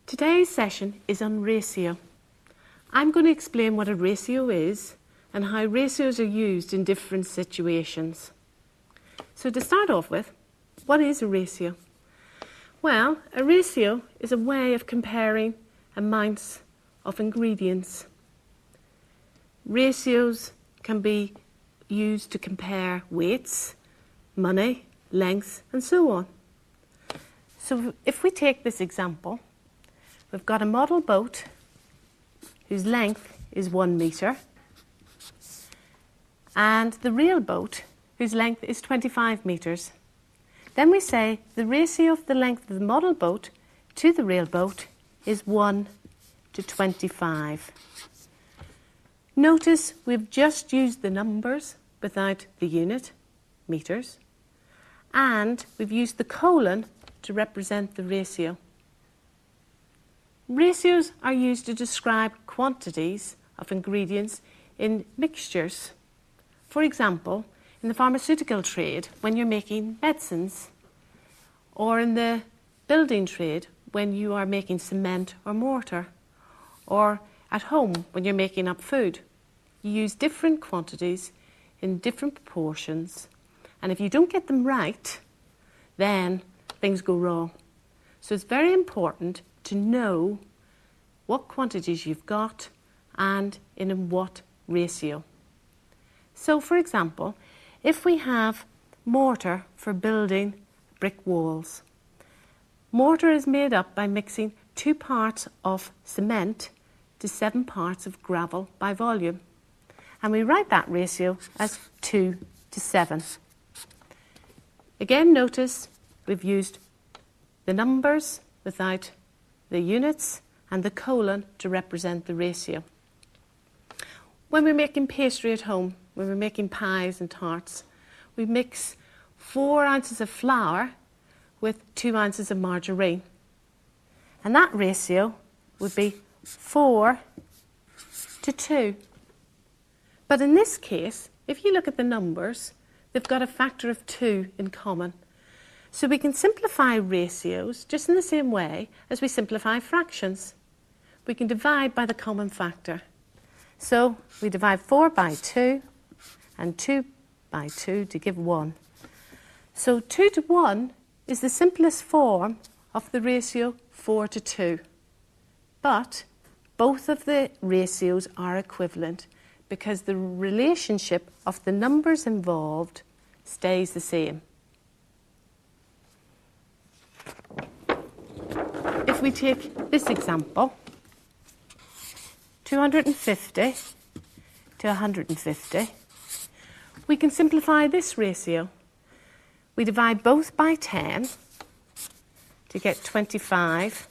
Today's session is on ratio. I'm going to explain what a ratio is and how ratios are used in different situations. So to start off with, what is a ratio? Well, a ratio is a way of comparing amounts of ingredients. Ratios can be used to compare weights, money, length, and so on. So if we take this example, we've got a model boat whose length is 1 metre and the real boat whose length is 25 metres. Then we say the ratio of the length of the model boat to the real boat is 1 to 25. Notice we've just used the numbers without the unit, metres, and we've used the colon to represent the ratio. Ratios are used to describe quantities of ingredients in mixtures. For example, in the pharmaceutical trade, when you're making medicines, or in the building trade, when you are making cement or mortar, or at home, when you're making up food. You use different quantities in different proportions, and if you don't get them right, then things go wrong. So it's very important to know what quantities you've got and in what ratio. So for example, if we have mortar for building brick walls, mortar is made up by mixing 2 parts of cement to 7 parts of gravel by volume. And we write that ratio as 2 to 7. Again, notice we've used the numbers without the units and the colon to represent the ratio. When we're making pastry at home, when we're making pies and tarts, we mix 4 ounces of flour with 2 ounces of margarine. And that ratio would be 4 to 2. But in this case, if you look at the numbers, they've got a factor of 2 in common. So we can simplify ratios just in the same way as we simplify fractions. We can divide by the common factor. So we divide 4 by 2 and 2 by 2 to give 1. So 2 to 1 is the simplest form of the ratio 4 to 2. But both of the ratios are equivalent because the relationship of the numbers involved stays the same. If we take this example, 250 to 150, we can simplify this ratio. We divide both by 10 to get 25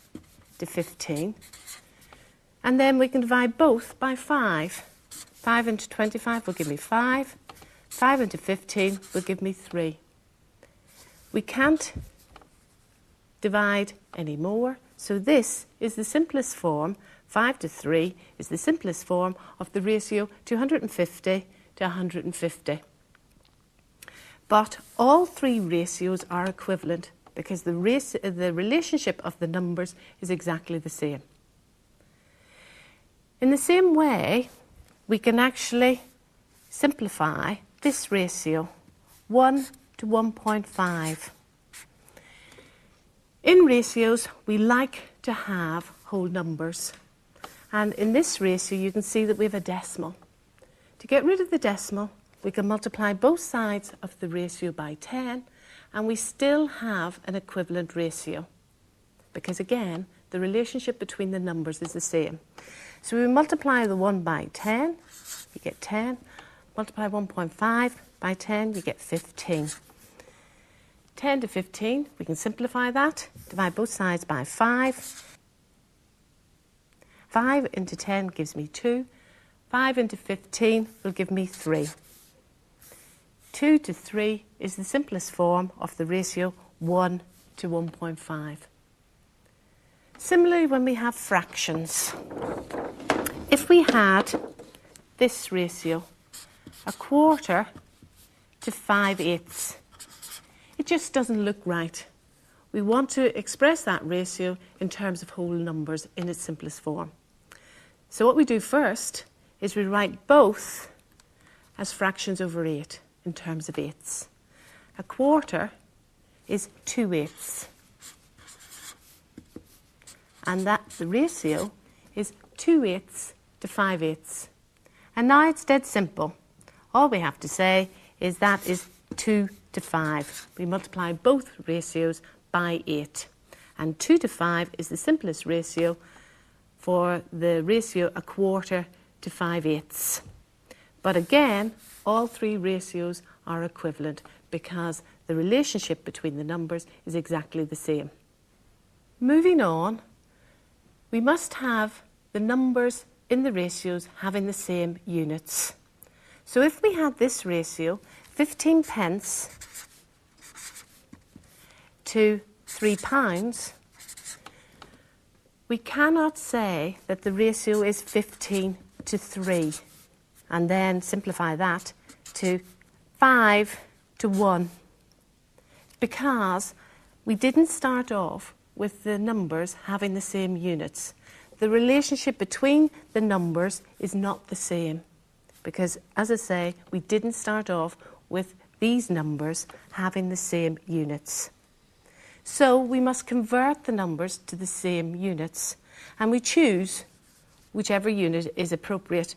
to 15, and then we can divide both by 5. 5 into 25 will give me 5. 5 into 15 will give me 3. We can't divide any more, so this is the simplest form. 5 to 3 is the simplest form of the ratio 250 to 150. But all 3 ratios are equivalent because the relationship of the numbers is exactly the same. In the same way, we can actually simplify this ratio, 1 to 1.5. In ratios, we like to have whole numbers. And in this ratio, you can see that we have a decimal. To get rid of the decimal, we can multiply both sides of the ratio by 10, and we still have an equivalent ratio. Because again, the relationship between the numbers is the same. So we multiply the 1 by 10, you get 10. Multiply 1.5 by 10, you get 15. 10 to 15, we can simplify that. Divide both sides by 5. 5 into 10 gives me 2. 5 into 15 will give me 3. 2 to 3 is the simplest form of the ratio 1 to 1.5. Similarly, when we have fractions, if we had this ratio, 1/4 to 5/8, it just doesn't look right. we want to express that ratio in terms of whole numbers in its simplest form. So what we do first is we write both as fractions over 8 in terms of eighths. A quarter is 2/8, and that the ratio is 2/8 to 5/8. And now it's dead simple. All we have to say is that is 2 to 5. We multiply both ratios by 8. And 2 to 5 is the simplest ratio for the ratio a quarter to 5/8. But again, all three ratios are equivalent because the relationship between the numbers is exactly the same. Moving on, we must have the numbers in the ratios having the same units. So if we had this ratio, 15 pence to £3, we cannot say that the ratio is 15 to 3 and then simplify that to 5 to 1 because we didn't start off with the numbers having the same units. The relationship between the numbers is not the same because, as I say, we didn't start off with these numbers having the same units. So we must convert the numbers to the same units, and we choose whichever unit is appropriate.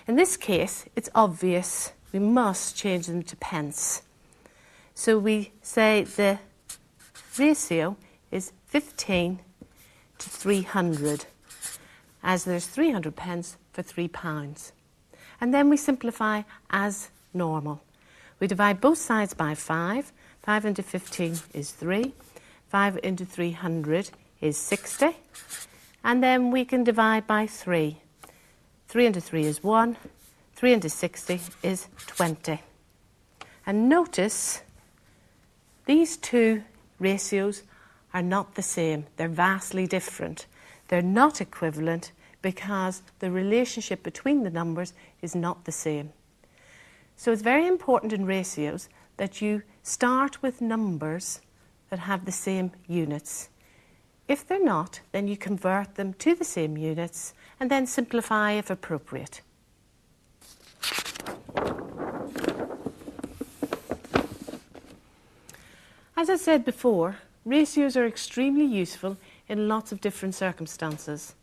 In this case, it's obvious we must change them to pence. So we say the ratio is 15 to 300, as there's 300 pence for £3. And then we simplify as normal. We divide both sides by 5. 5 into 15 is 3. 5 into 300 is 60. And then we can divide by 3. 3 into 3 is 1. 3 into 60 is 20. And notice these two ratios are not the same. They're vastly different. They're not equivalent because the relationship between the numbers is not the same. So it's very important in ratios that you start with numbers that have the same units. If they're not, then you convert them to the same units and then simplify if appropriate. As I said before, ratios are extremely useful in lots of different circumstances.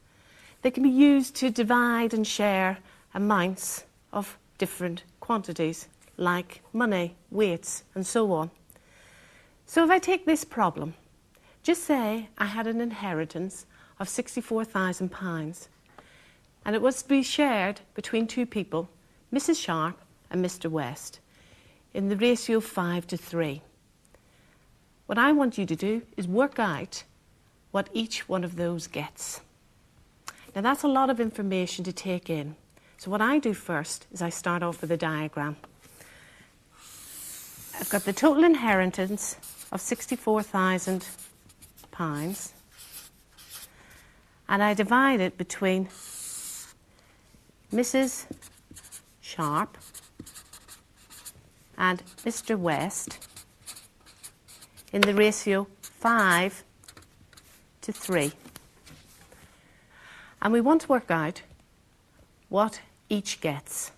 They can be used to divide and share amounts of different quantities, like money, weights, and so on. So if I take this problem, just say I had an inheritance of £64,000 and it was to be shared between two people, Mrs. Sharp and Mr. West, in the ratio 5 to 3. What I want you to do is work out what each one of those gets. Now that's a lot of information to take in. So what I do first is I start off with a diagram. I've got the total inheritance of £64,000 and I divide it between Mrs. Sharp and Mr. West in the ratio 5 to 3. And we want to work out what each gets.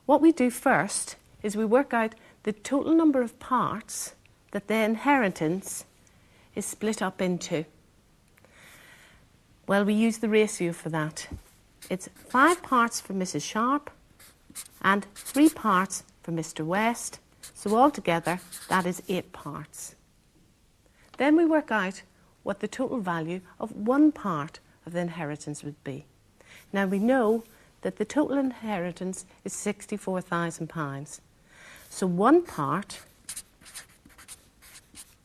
What we do first is we work out the total number of parts that the inheritance is split up into. Well, we use the ratio for that. It's 5 parts for Mrs. Sharp and 3 parts for Mr. West. So altogether, that is 8 parts. Then we work out what the total value of one part of the inheritance would be. Now we know that the total inheritance is £64,000. So one part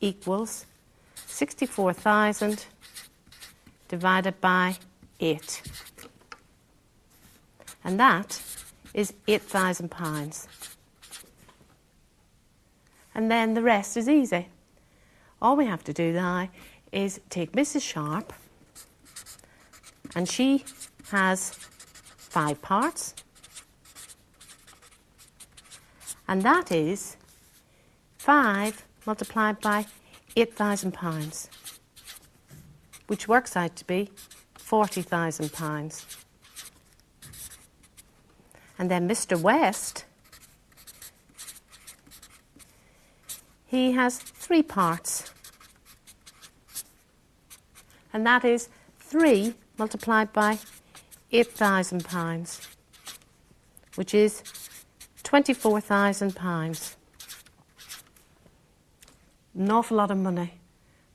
equals 64,000 divided by 8. And that is £8,000. And then the rest is easy. All we have to do now is take Mrs. Sharp, and she has 5 parts, and that is 5 multiplied by £8,000, which works out to be £40,000. And then Mr. West, he has 3 parts. And that is 3 multiplied by £8,000, which is £24,000. An awful lot of money.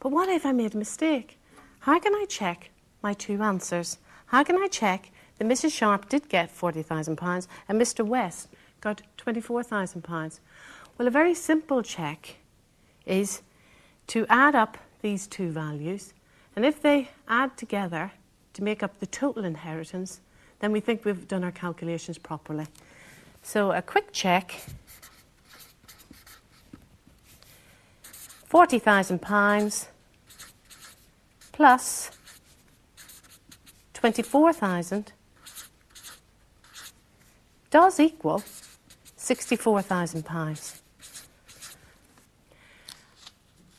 But what if I made a mistake? How can I check my 2 answers? How can I check that Mrs. Sharp did get £40,000 and Mr. West got £24,000? Well, a very simple check is to add up these 2 values, and if they add together to make up the total inheritance, then we think we've done our calculations properly. So a quick check, £40,000 plus 24,000 does equal £64,000.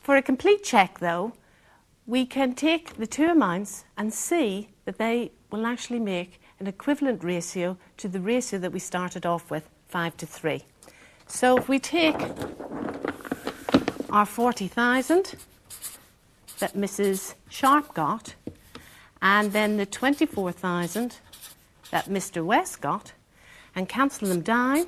For a complete check, though, we can take the 2 amounts and see that they will actually make an equivalent ratio to the ratio that we started off with, 5:3. So if we take our 40,000 that Mrs. Sharp got, and then the 24,000 that Mr. West got, and cancel them down,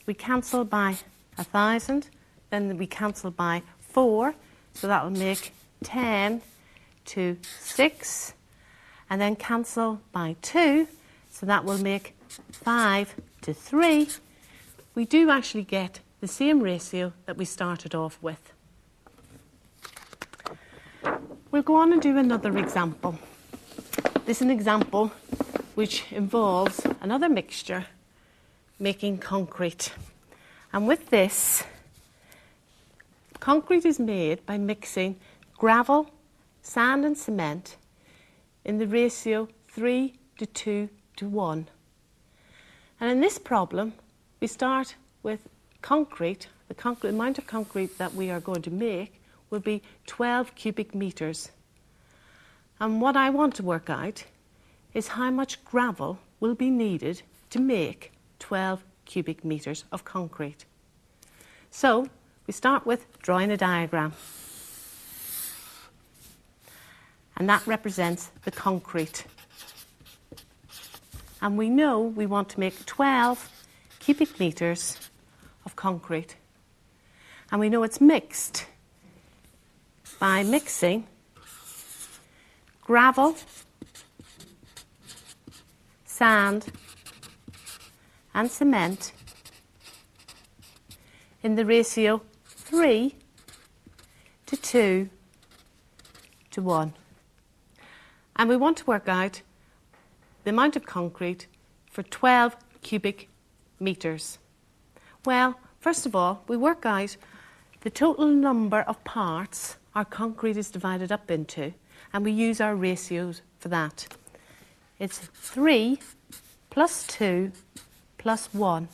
we cancel by 1,000, then we cancel by 4, so that will make 10 to 6, and then cancel by 2, so that will make 5 to 3. We do actually get the same ratio that we started off with. We'll go on and do another example. This is an example which involves another mixture, making concrete. And with this, concrete is made by mixing gravel, sand and cement in the ratio 3 to 2 to 1. And in this problem, we start with concrete. The amount of concrete that we are going to make will be 12 cubic meters. And what I want to work out is how much gravel will be needed to make 12 cubic meters of concrete. So we start with drawing a diagram. And that represents the concrete. And we know we want to make 12 cubic meters of concrete. And we know it's mixed by mixing gravel, sand and cement in the ratio 3 to 2 to 1. And we want to work out the amount of concrete for 12 cubic meters. Well, first of all, we work out the total number of parts our concrete is divided up into, and we use our ratios for that. It's 3 plus 2 plus 1,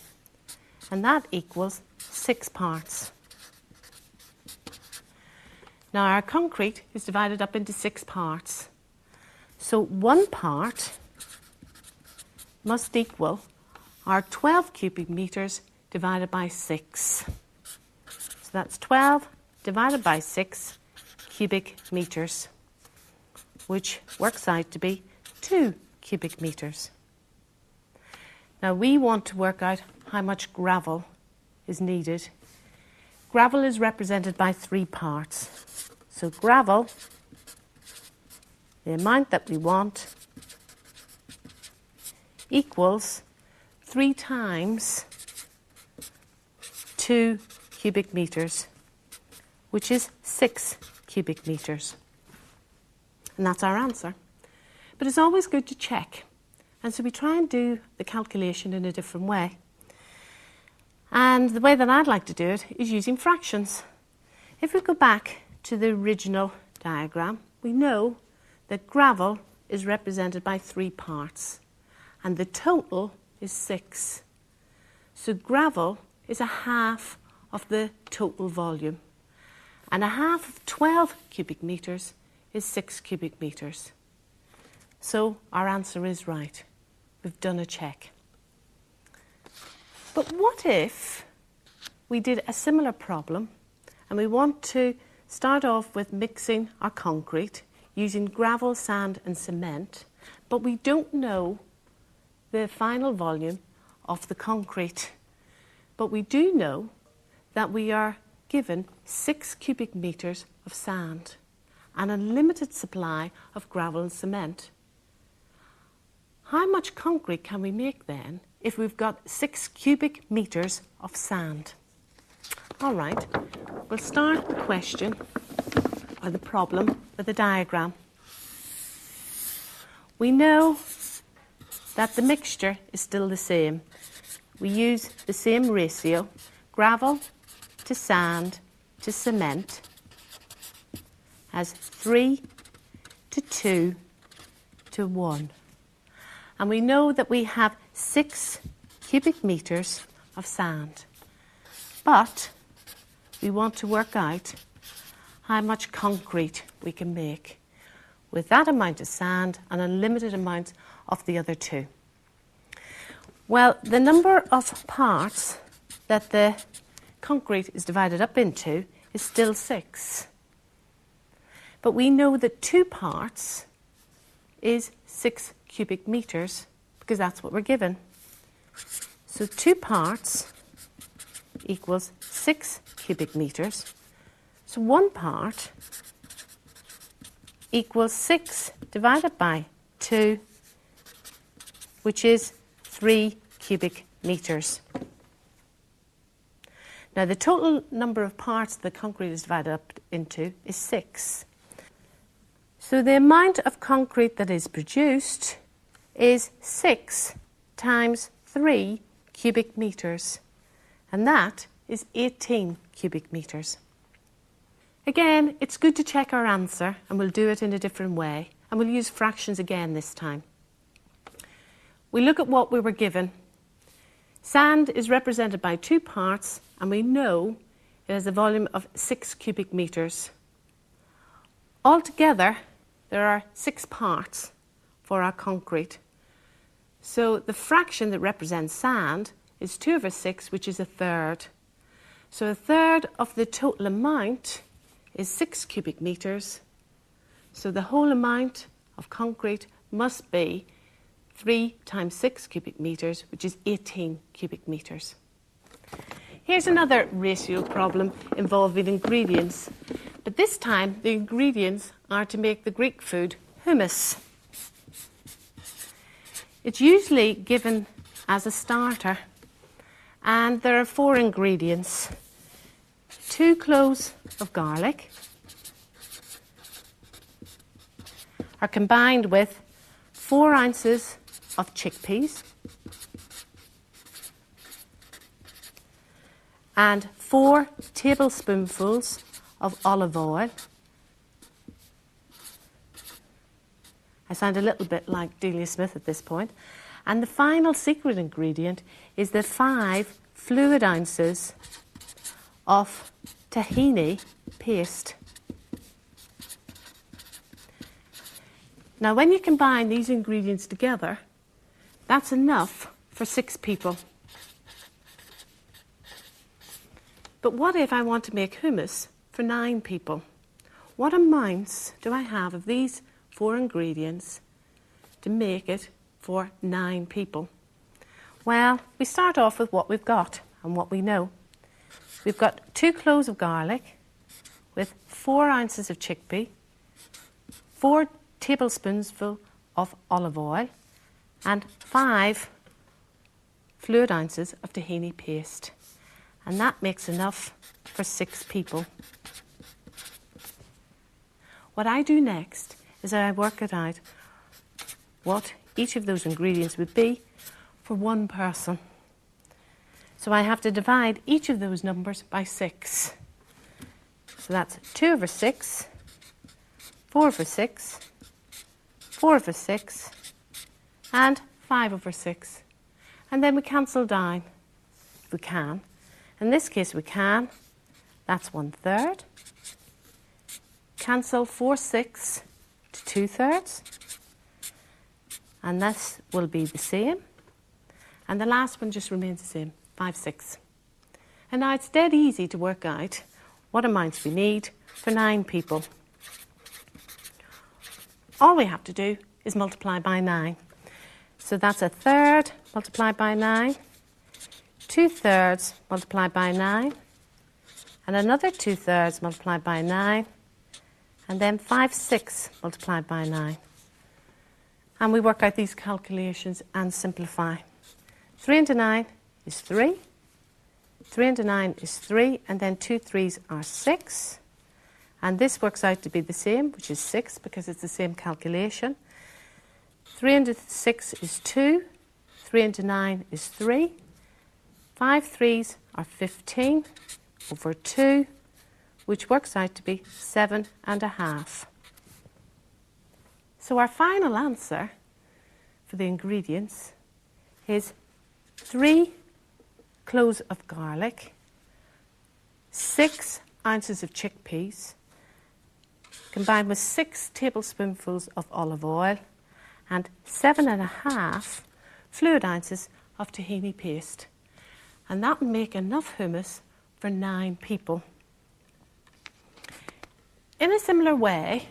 and that equals 6 parts. Now our concrete is divided up into 6 parts. So 1 part must equal our 12 cubic meters divided by 6. So that's 12 divided by 6 cubic meters, which works out to be 2 cubic meters. Now we want to work out how much gravel is needed. Gravel is represented by 3 parts. So gravel, the amount that we want, equals 3 times 2 cubic meters, which is 6 cubic meters. And that's our answer. But it's always good to check. And so we try and do the calculation in a different way. And the way that I'd like to do it is using fractions. If we go back to the original diagram, we know that gravel is represented by 3 parts. And the total is 6. So gravel is a half of the total volume. And a half of 12 cubic metres is 6 cubic metres. So our answer is right. We've done a check. But what if we did a similar problem and we want to start off with mixing our concrete using gravel, sand and cement, but we don't know the final volume of the concrete. But we do know that we are given 6 cubic metres of sand and a limited supply of gravel and cement. How much concrete can we make then if we've got 6 cubic metres of sand? All right, we'll start the question or the problem with a diagram. We know that the mixture is still the same. We use the same ratio, gravel to sand to cement, as 3 to 2 to 1. And we know that we have 6 cubic metres of sand. But we want to work out how much concrete we can make with that amount of sand and a limited amount of the other two. Well, the number of parts that the concrete is divided up into is still 6. But we know that 2 parts is 6 cubic metres because that's what we're given. So 2 parts equals 6 cubic metres. So 1 part equals 6 divided by 2, which is 3 cubic metres. Now the total number of parts the concrete is divided up into is 6. So the amount of concrete that is produced is 6 times 3 cubic metres, and that is 18 cubic metres. Again, it's good to check our answer, and we'll do it in a different way, and we'll use fractions again this time. We look at what we were given. Sand is represented by 2 parts, and we know it has a volume of 6 cubic metres. Altogether, there are 6 parts for our concrete. So the fraction that represents sand is 2/6, which is 1/3. So 1/3 of the total amount is 6 cubic metres. So the whole amount of concrete must be 3 times 6 cubic metres, which is 18 cubic metres. Here's another ratio problem involving ingredients. But this time, the ingredients are to make the Greek food hummus. It's usually given as a starter, and there are 4 ingredients. 2 cloves of garlic are combined with 4 ounces of chickpeas and 4 tablespoonfuls of olive oil. I sound a little bit like Delia Smith at this point. And the final secret ingredient is the 5 fluid ounces of tahini paste. Now, when you combine these ingredients together, that's enough for 6 people. But what if I want to make hummus for 9 people? What amounts do I have of these 4 ingredients to make it for 9 people? Well, we start off with what we've got and what we know. We've got 2 cloves of garlic with 4 ounces of chickpea, 4 tablespoonfuls of olive oil, and 5 fluid ounces of tahini paste. And that makes enough for 6 people. What I do next is I work it out what each of those ingredients would be for 1 person. So I have to divide each of those numbers by 6. So that's 2/6, 4/6, 4/6, and 5/6. And then we cancel down, if we can. In this case we can. That's 1/3, cancel 4/6 to 2/3. And this will be the same. And the last one just remains the same, 5/6. And now it's dead easy to work out what amounts we need for 9 people. All we have to do is multiply by 9. So that's 1/3 multiplied by 9, 2/3 multiplied by 9, and another 2/3 multiplied by 9, and then 5/6 multiplied by 9. And we work out these calculations and simplify. 3 into 9 is 3. 3 into 9 is 3, and then 2 3s are 6. And this works out to be the same, which is 6, because it's the same calculation. 3 into 6 is 2. 3 into 9 is 3. 5 3s are 15 over 2, which works out to be 7.5. So our final answer for the ingredients is 3 cloves of garlic, 6 ounces of chickpeas, combined with 6 tablespoonfuls of olive oil, and 7.5 fluid ounces of tahini paste. And that will make enough hummus for 9 people. In a similar way,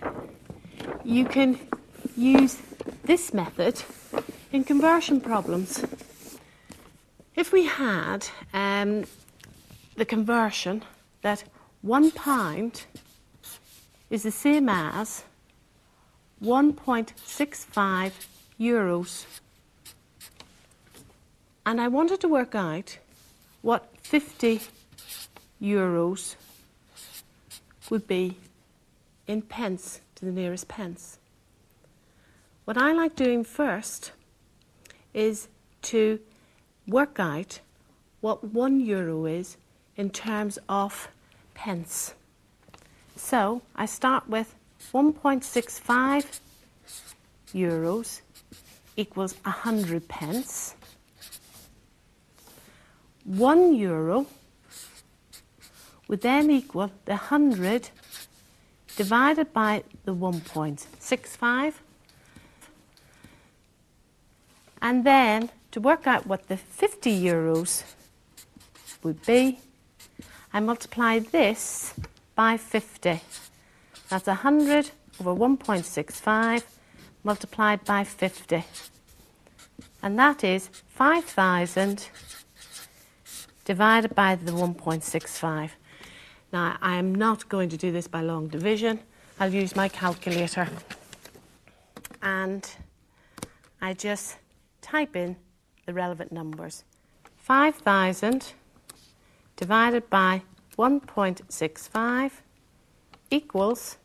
you can use this method in conversion problems. If we had the conversion that 1 pound is the same as 1.65 euros, and I wanted to work out what 50 euros would be in pence to the nearest pence. What I like doing first is to work out what 1 euro is in terms of pence. So I start with 1.65 euros equals 100 pence. 1 euro would then equal the 100 divided by the 1.65. And then to work out what the 50 euros would be, I multiply this by 50. That's 100 over 1.65 multiplied by 50. And that is 5,000 divided by the 1.65. Now, I am not going to do this by long division. I'll use my calculator. And I just type in the relevant numbers. 5,000 divided by 1.65 equals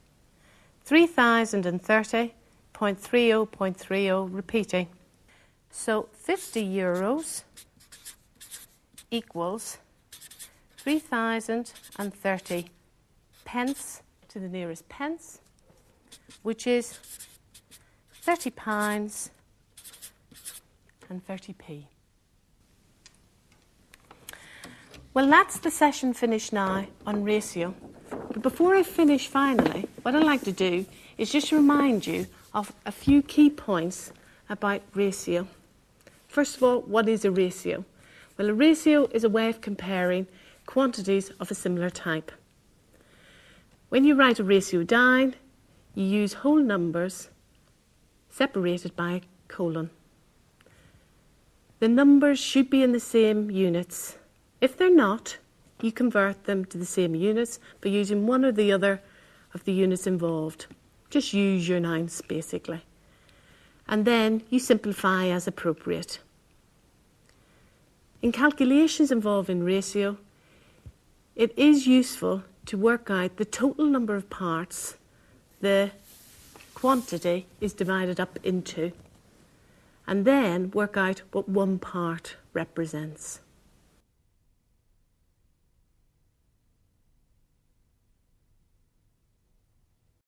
3,030.30.30, repeating. So 50 euros equals 3,030 pence to the nearest pence, which is £30 and 30p. Well, that's the session finished now on ratio. But before I finish finally, what I'd like to do is just remind you of a few key points about ratio. First of all, what is a ratio? Well, a ratio is a way of comparing quantities of a similar type. When you write a ratio down, you use whole numbers separated by a colon. The numbers should be in the same units. If they're not, you convert them to the same units by using one or the other of the units involved. Just use your nouns, basically. And then you simplify as appropriate. In calculations involving ratio, it is useful to work out the total number of parts the quantity is divided up into, and then work out what one part represents.